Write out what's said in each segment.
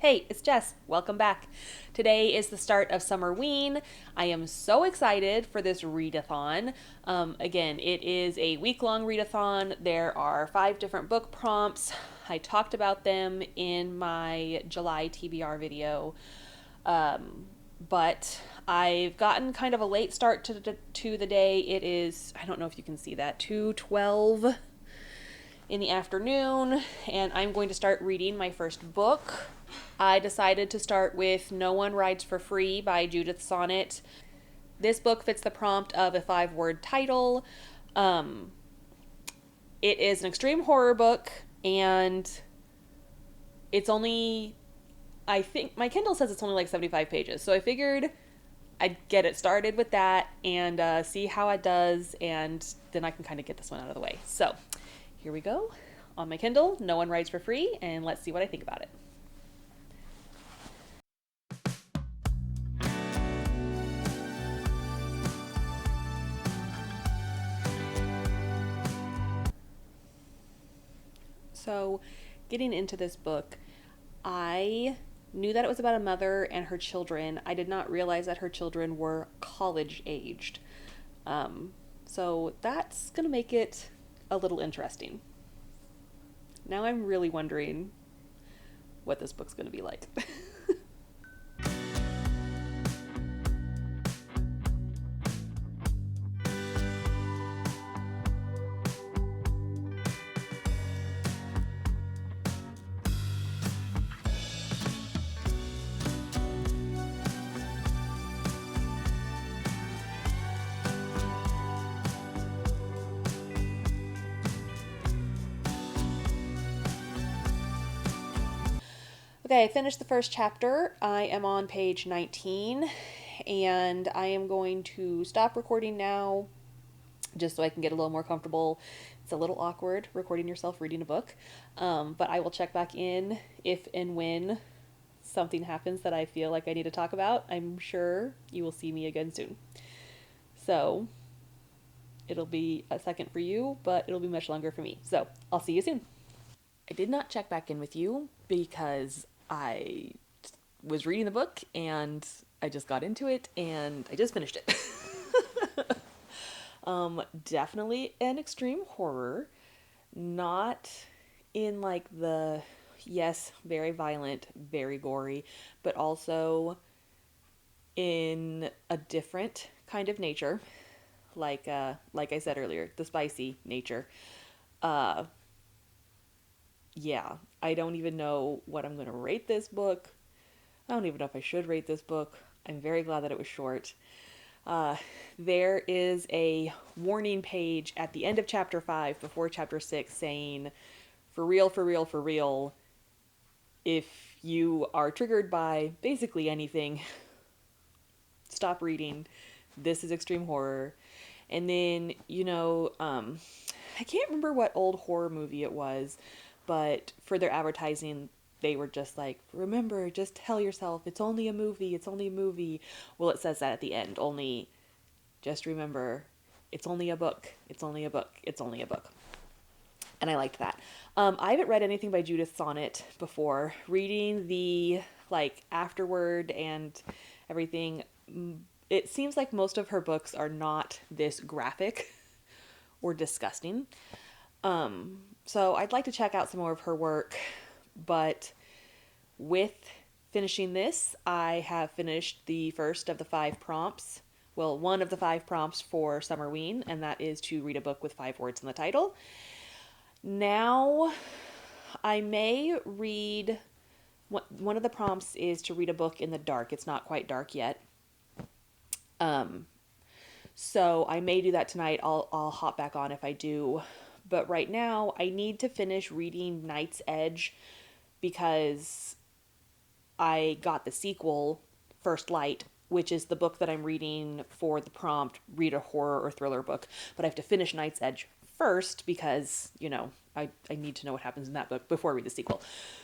Hey, it's Jess. Welcome back. Today is the start of Summerween. I am so excited for this readathon. Again, it is a week-long readathon. There are 5 different book prompts. I talked about them in my July TBR video. But I've gotten kind of a late start to the day. It is, I don't know if you can see that, 2:12 in the afternoon, and I'm going to start reading my first book. I decided to start with No One Rides for Free by Judith Sonnet. This book fits the prompt of a 5-word title. It is an extreme horror book, and it's only, I think, my Kindle says it's only like 75 pages. So I figured I'd get it started with that and see how it does, and then I can kind of get this one out of the way. So here we go on my Kindle, No One Rides for Free, and let's see what I think about it. So, getting into this book, I knew that it was about a mother and her children. I did not realize that her children were college aged. So, that's going to make it a little interesting. Now I'm really wondering what this book's going to be like. Okay, I finished the first chapter. I am on page 19, and I am going to stop recording now just so I can get a little more comfortable. It's a little awkward recording yourself reading a book, but I will check back in if and when something happens that I feel like I need to talk about. I'm sure you will see me again soon. So it'll be a second for you, but it'll be much longer for me. So I'll see you soon. I did not check back in with you because I was reading the book and I just got into it and I just finished it. Definitely an extreme horror, not in like the, yes, very violent, very gory, but also in a different kind of nature, like I said earlier, the spicy nature. Uh, yeah, I don't even know what I'm going to rate this book. I don't even know if I should rate this book. I'm very glad that it was short. Uh, there is a warning page at the end of chapter 5 before chapter 6 saying, for real, for real, for real, if you are triggered by basically anything, stop reading. This is extreme horror. And then, I can't remember what old horror movie it was, but for their advertising, they were just like, remember, just tell yourself, it's only a movie, it's only a movie. Well, it says that at the end, only, just remember, it's only a book, it's only a book, it's only a book. And I liked that. I haven't read anything by Judith Sonnet before. Reading the, afterword and everything, it seems like most of her books are not this graphic or disgusting. So I'd like to check out some more of her work, but with finishing this, I have finished the first of the 5 prompts. Well, one of the 5 prompts for Summerween, and that is to read a book with 5 words in the title. Now, I may read, one of the prompts is to read a book in the dark. It's not quite dark yet. So I may do that tonight. I'll hop back on if I do. But right now, I need to finish reading Night's Edge because I got the sequel, First Light, which is the book that I'm reading for the prompt, read a horror or thriller book. But I have to finish Night's Edge first because, I need to know what happens in that book before I read the sequel.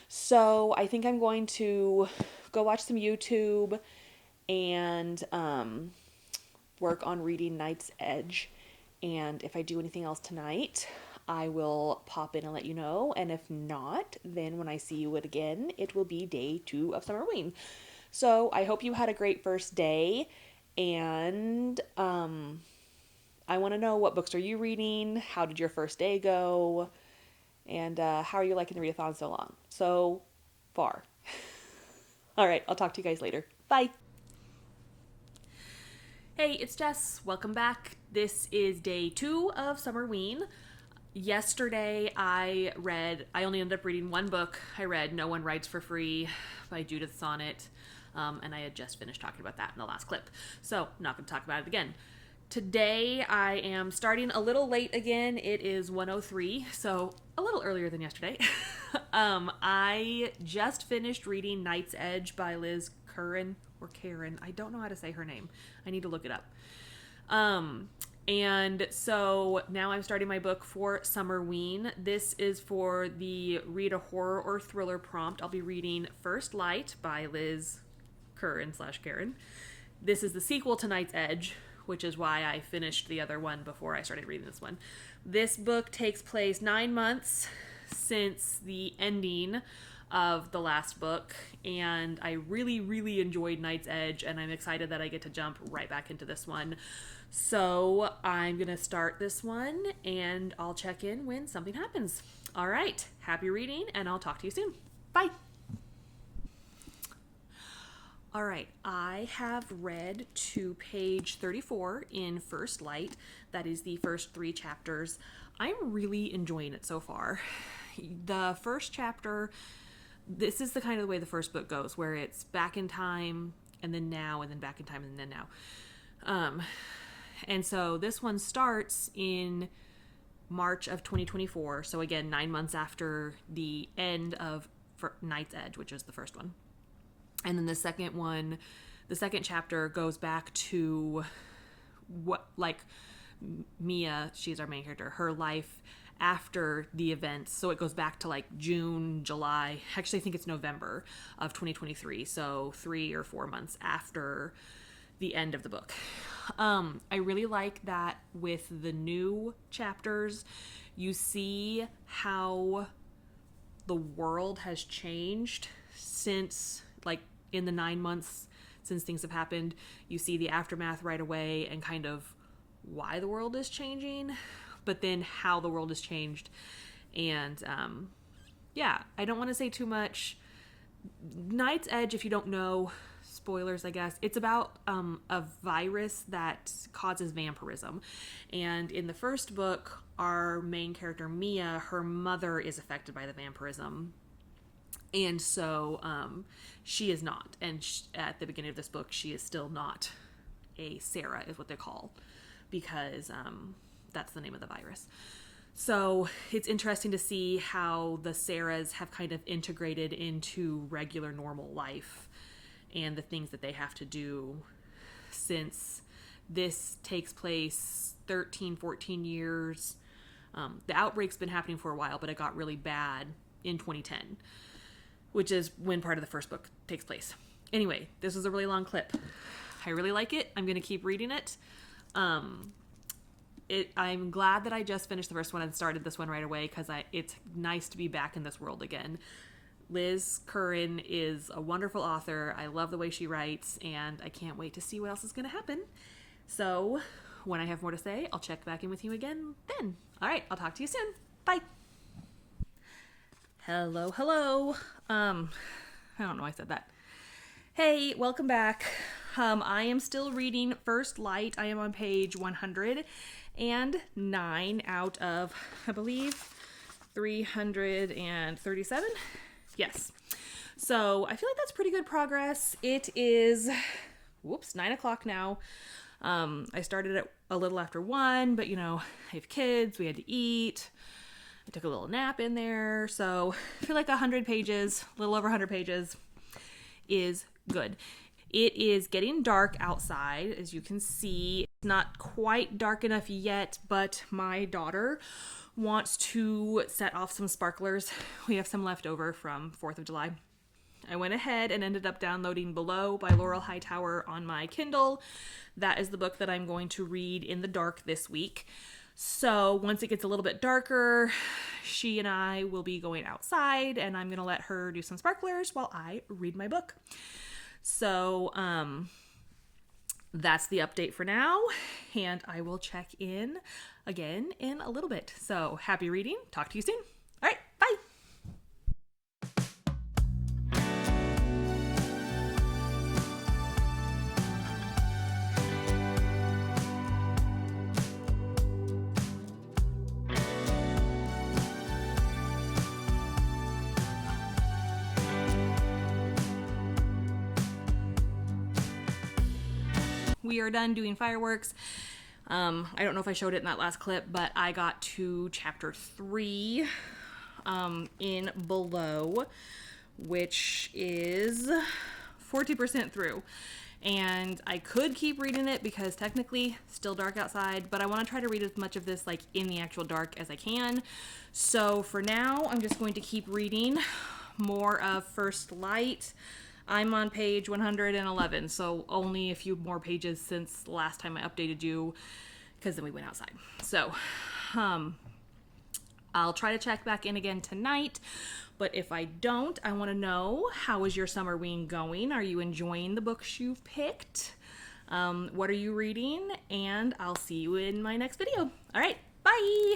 So I think I'm going to go watch some YouTube and work on reading Night's Edge. And if I do anything else tonight, I will pop in and let you know. And if not, then when I see you again, it will be day 2 of Summerween. So I hope you had a great first day. And I want to know, what books are you reading? How did your first day go? And how are you liking the readathon so far? All right, I'll talk to you guys later. Bye. Hey, it's Jess. Welcome back. This is day 2 of Summerween. Yesterday I only ended up reading one book. I read No One Writes for Free by Judith Sonnet, and I had just finished talking about that in the last clip, so I'm not going to talk about it again. Today I am starting a little late again. It is 1:03, so a little earlier than yesterday. I just finished reading Night's Edge by Liz Curran, or Karen. I don't know how to say her name. I need to look it up. And so now I'm starting my book for Summerween. This is for the read a horror or thriller prompt. I'll be reading First Light by Liz Curran/Karen. This is the sequel to Night's Edge, which is why I finished the other one before I started reading this one. This book takes place 9 months since the ending of the last book, and I really, really enjoyed Night's Edge, and I'm excited that I get to jump right back into this one. So I'm going to start this one, and I'll check in when something happens. All right, happy reading, and I'll talk to you soon. Bye. All right, I have read to page 34 in First Light. That is the first 3 chapters. I'm really enjoying it so far. The first chapter, this is the kind of the way the first book goes, where it's back in time and then now, and then back in time and then now. And so this one starts in March of 2024. So again, 9 months after the end of Night's Edge, which is the first one. And then the second chapter goes back to what, like, Mia, she's our main character, her life after the events. So it goes back to like June, July, actually I think it's November of 2023. So 3 or 4 months after the end of the book. I really like that with the new chapters, you see how the world has changed since, like, in the 9 months since things have happened. You see the aftermath right away and kind of why the world is changing, but then how the world has changed. And yeah, I don't want to say too much. Night's Edge, if you don't know, spoilers I guess, it's about a virus that causes vampirism. And in the first book, our main character Mia, her mother is affected by the vampirism. And so she is not. And at the beginning of this book, she is still not a Sarah, is what they call, because that's the name of the virus. So it's interesting to see how the Sarahs have kind of integrated into regular normal life and the things that they have to do, since this takes place 13, 14 years. The outbreak's been happening for a while, but it got really bad in 2010, which is when part of the first book takes place. Anyway, this was a really long clip. I really like it. I'm going to keep reading it. I'm glad that I just finished the first one and started this one right away, because it's nice to be back in this world again. Liz Curran is a wonderful author. I love the way she writes, and I can't wait to see what else is going to happen. So when I have more to say, I'll check back in with you again then. All right, I'll talk to you soon. Bye. Hello. I don't know why I said that. Hey, welcome back. I am still reading First Light. I am on page 109 out of, I believe, 337. Yes. So I feel like that's pretty good progress. It is, 9 o'clock now. I started at a little after 1, but I have kids. We had to eat. I took a little nap in there. So I feel like 100 pages, a little over 100 pages is good. It is getting dark outside, as you can see. It's not quite dark enough yet, but my daughter wants to set off some sparklers. We have some left over from 4th of July. I went ahead and ended up downloading Below by Laurel Hightower on my Kindle. That is the book that I'm going to read in the dark this week. So once it gets a little bit darker, she and I will be going outside, and I'm going to let her do some sparklers while I read my book. So that's the update for now, and I will check in again in a little bit. So happy reading. Talk to you soon. All right, bye. We are done doing fireworks. I don't know if I showed it in that last clip, but I got to chapter 3 in Below, which is 40% through. And I could keep reading it because technically still dark outside, but I want to try to read as much of this like in the actual dark as I can. So for now, I'm just going to keep reading more of First Light. I'm on page 111, so only a few more pages since last time I updated you, because then we went outside. So I'll try to check back in again tonight, but if I don't, I want to know, how is your Summerween going? Are you enjoying the books you've picked? What are you reading? And I'll see you in my next video. All right, bye!